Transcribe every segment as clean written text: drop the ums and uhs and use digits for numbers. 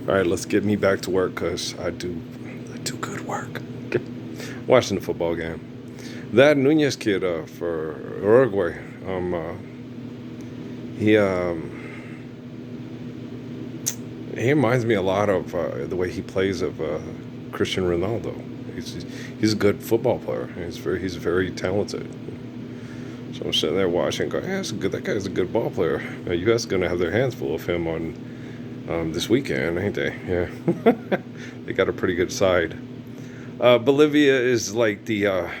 All right, let's get me back to work because I do good work. Watching the football game. That Nunez kid for Uruguay, he he reminds me a lot of the way he plays of Cristiano Ronaldo. He's a good football player. He's very talented. So I'm sitting there watching, going, yeah, that's good. That guy's a good ball player. U.S. going to have their hands full of him on this weekend, ain't they? Yeah, they got a pretty good side. Bolivia is like the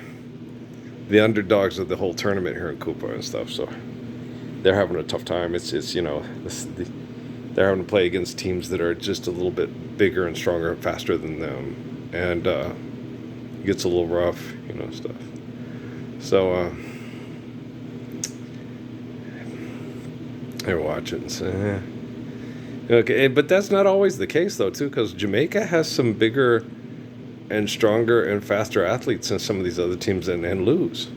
underdogs of the whole tournament here in Cuba and stuff. So they're having a tough time. It's they're having to play against teams that are just a little bit bigger and stronger and faster than them, and it gets a little rough, stuff. So they're watching. So, okay, but that's not always the case though, too, because Jamaica has some bigger and stronger and faster athletes than some of these other teams, and lose.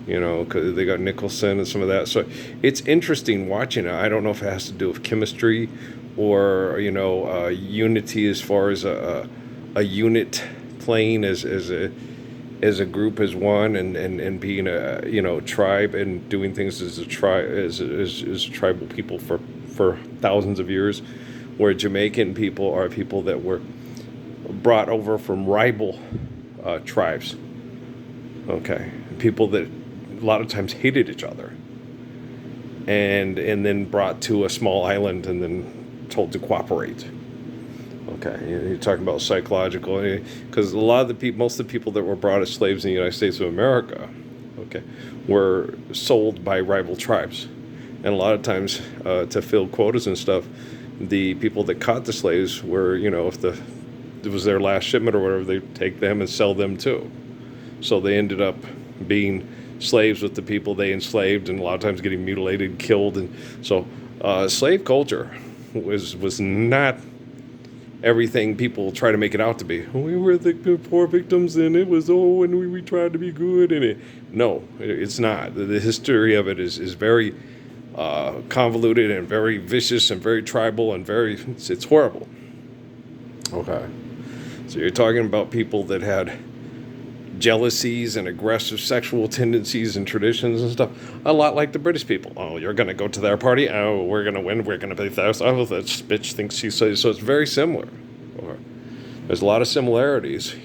Because they got Nicholson and some of that. So it's interesting watching it. I don't know if it has to do with chemistry or unity as far as a unit playing as a group as one, and being a tribe and doing things as a tribe as tribal people for thousands of years, where Jamaican people are people that were brought over from rival tribes. Okay, people that a lot of times hated each other, and then brought to a small island and then told to cooperate. Okay, you're talking about psychological, because a lot of the people, most of the people that were brought as slaves in the United States of America, okay, were sold by rival tribes, and a lot of times to fill quotas and stuff, the people that caught the slaves were, if it was their last shipment or whatever, they'd take them and sell them too. So they ended up being slaves with the people they enslaved, and a lot of times getting mutilated, killed, and so slave culture was not everything people try to make it out to be. We were the poor victims, and it was and we tried to be good, and it's not. The history of it is very convoluted and very vicious and very tribal and it's horrible. Okay, so you're talking about people that had jealousies and aggressive sexual tendencies and traditions and stuff, a lot like the British people. Oh, you're going to go to their party? Oh, we're going to win. We're going to be there. Oh, that bitch thinks she says. So it's very similar. There's a lot of similarities,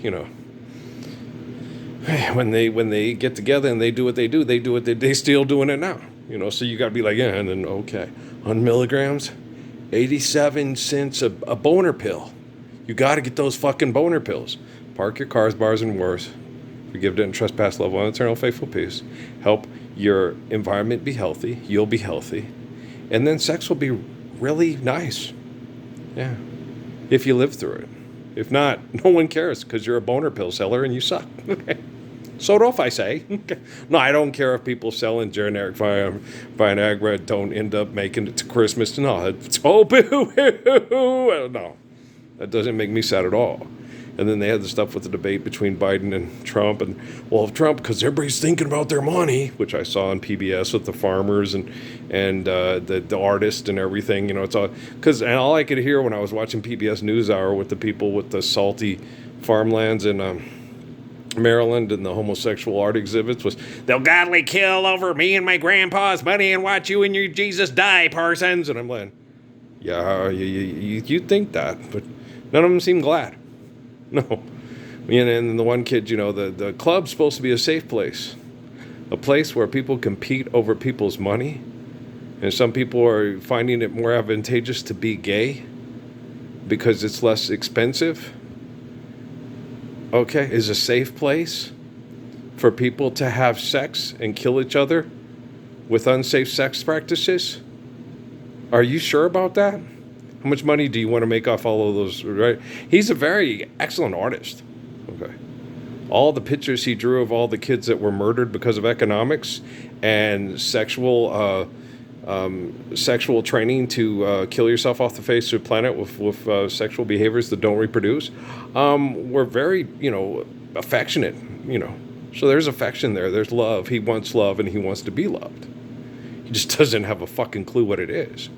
When they get together and they do what they still doing it now, So you got to be like, yeah, and then, okay, 100 milligrams, 87 cents a boner pill. You got to get those fucking boner pills. Park your cars, bars, and wars. Forgive, debt, and trespass, love one, eternal, faithful peace. Help your environment be healthy. You'll be healthy. And then sex will be really nice. Yeah. If you live through it. If not, no one cares because you're a boner pill seller and you suck. Okay. So off, I say. No, I don't care if people selling generic Viagra don't end up making it to Christmas. No, it's boo-hoo. No, that doesn't make me sad at all. And then they had the stuff with the debate between Biden and Trump. And, Trump, because everybody's thinking about their money, which I saw on PBS with the farmers and the artists and everything. It's all, because all I could hear when I was watching PBS NewsHour with the people with the salty farmlands in Maryland and the homosexual art exhibits was, they'll gladly kill over me and my grandpa's money and watch you and your Jesus die, Parsons. And I'm like, yeah, you think that, but none of them seem glad. No. And the one kid, the club's supposed to be a safe place. A place where people compete over people's money. And some people are finding it more advantageous to be gay because it's less expensive. Okay, is a safe place for people to have sex and kill each other with unsafe sex practices? Are you sure about that? How much money do you want to make off all of those, right? He's a very excellent artist. Okay. All the pictures he drew of all the kids that were murdered because of economics and sexual training to kill yourself off the face of the planet with sexual behaviors that don't reproduce, were very, affectionate, So there's affection there. There's love. He wants love and he wants to be loved. He just doesn't have a fucking clue what it is.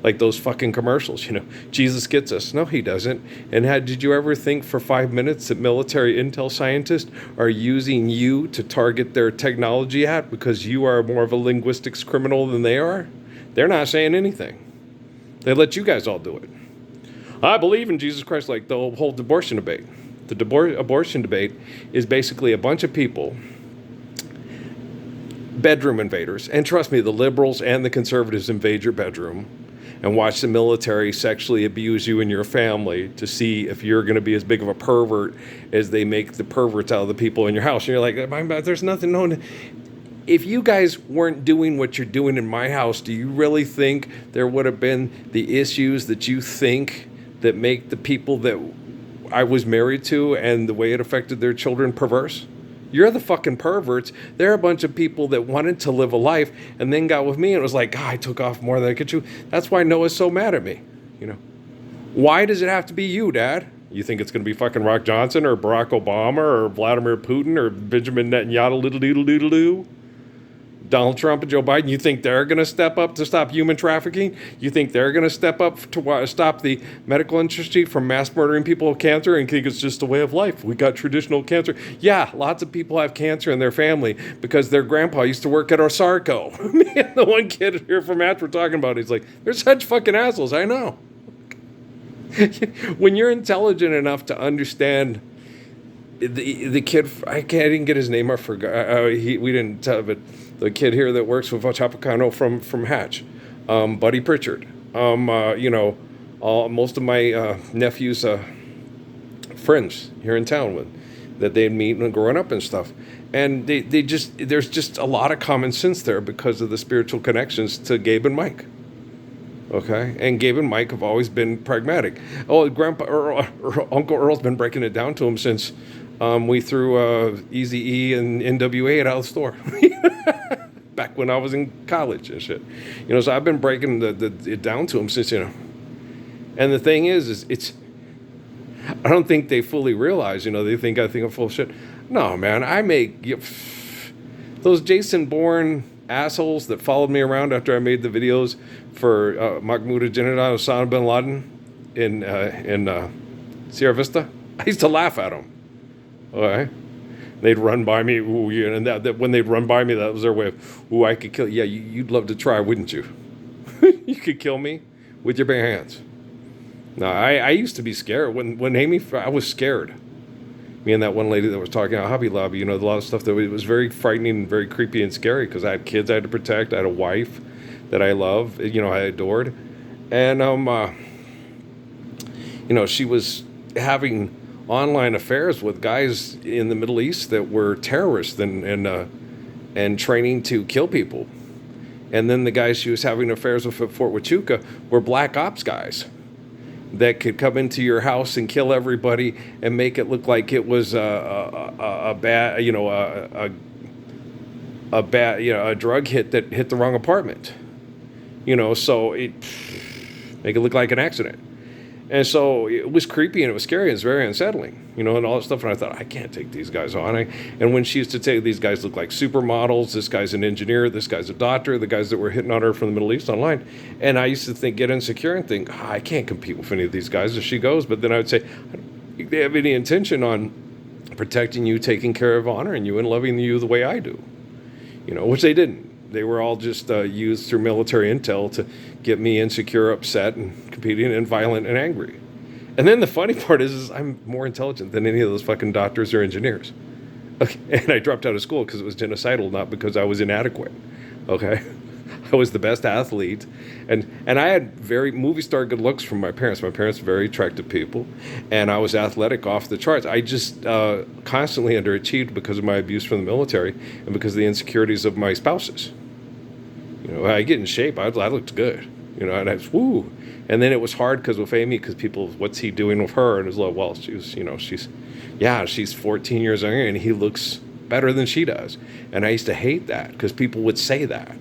Like those fucking commercials, Jesus gets us. No, he doesn't. And did you ever think for 5 minutes that military intel scientists are using you to target their technology at because you are more of a linguistics criminal than they are? They're not saying anything. They let you guys all do it. I believe in Jesus Christ, like the whole abortion debate. The abortion debate is basically a bunch of people, bedroom invaders. And trust me, the liberals and the conservatives invade your bedroom and watch the military sexually abuse you and your family to see if you're going to be as big of a pervert as they make the perverts out of the people in your house. And you're like, there's nothing known. If you guys weren't doing what you're doing in my house, do you really think there would have been the issues that you think that make the people that I was married to and the way it affected their children perverse? You're the fucking perverts. They're a bunch of people that wanted to live a life and then got with me and was like, God, I took off more than I could chew. That's why Noah's so mad at me. Why does it have to be you, Dad? You think it's going to be fucking Rock Johnson or Barack Obama or Vladimir Putin or Benjamin Netanyahu, little doodle doodle doo? Donald Trump and Joe Biden, you think they're going to step up to stop human trafficking? You think they're going to step up to stop the medical industry from mass murdering people with cancer and think it's just a way of life? We got traditional cancer. Yeah, lots of people have cancer in their family because their grandpa used to work at Osarco. Man, the one kid here from Match we're talking about, he's like, they're such fucking assholes. I know. When you're intelligent enough to understand the kid, I didn't get his name, I forgot. We didn't tell, but the kid here that works with Chapacano from Hatch, Buddy Pritchard. Most of my nephews' friends here in town that they'd meet when growing up and stuff. And there's just a lot of common sense there because of the spiritual connections to Gabe and Mike. Okay, and Gabe and Mike have always been pragmatic. Oh, Grandpa Uncle Earl's been breaking it down to him since we threw Easy-E and NWA out of the store. Back when I was in college and shit. So I've been breaking it down to him since, And the thing is it's, I don't think they fully realize, they think I think I'm full of shit. No, man, I make those Jason Bourne assholes that followed me around after I made the videos for Mahmoud Ahmadinejad, Osama bin Laden in Sierra Vista. I used to laugh at them. Okay. They'd run by me, and that when they'd run by me, that was their way of, I could kill you. Yeah, you'd love to try, wouldn't you? You could kill me with your bare hands. No, I used to be scared. When Amy, I was scared. Me and that one lady that was talking about Hobby Lobby, a lot of stuff that was very frightening and very creepy and scary because I had kids I had to protect. I had a wife that I love, I adored. And, she was having online affairs with guys in the Middle East that were terrorists and training to kill people. And then the guys she was having affairs with at Fort Huachuca were black ops guys that could come into your house and kill everybody and make it look like it was a bad, a drug hit that hit the wrong apartment. So it make it look like an accident. And so it was creepy and it was scary and it was very unsettling, and all that stuff. And I thought, I can't take these guys on. And when she used to say these guys look like supermodels, this guy's an engineer, this guy's a doctor, the guys that were hitting on her from the Middle East online. And I used to get insecure and think, I can't compete with any of these guys as she goes. But then I would say, if they have any intention on protecting you, taking care of, honoring you, and loving you the way I do, which they didn't. They were all just used through military intel to get me insecure, upset, and competing, and violent and angry. And then the funny part is I'm more intelligent than any of those fucking doctors or engineers. Okay, and I dropped out of school because it was genocidal, not because I was inadequate. Okay, I was the best athlete, and I had very movie star good looks from my parents. My parents were very attractive people, and I was athletic off the charts. I just constantly underachieved because of my abuse from the military and because of the insecurities of my spouses. I get in shape. I looked good. And I was woo. And then it was hard because with Amy, because people, what's he doing with her? And it was like, well, she's 14 years younger, and he looks better than she does. And I used to hate that because people would say that.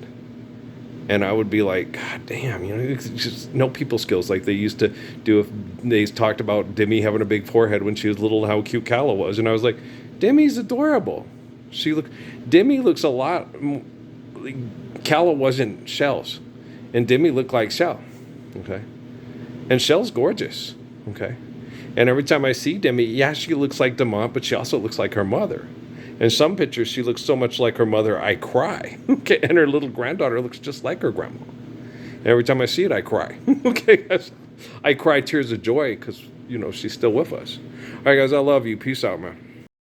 And I would be like, God damn, it's just no people skills like they used to do. If they talked about Demi having a big forehead when she was little and how cute Calla was. And I was like, Demi's adorable. Demi looks a lot, Calla wasn't Shells. And Demi looked like Shell. Okay. And Shell's gorgeous. Okay. And every time I see Demi, yeah, she looks like Demont, but she also looks like her mother. In some pictures, she looks so much like her mother, I cry. Okay. And her little granddaughter looks just like her grandma. And every time I see it, I cry. Okay. I cry tears of joy because, she's still with us. All right, guys, I love you. Peace out, man.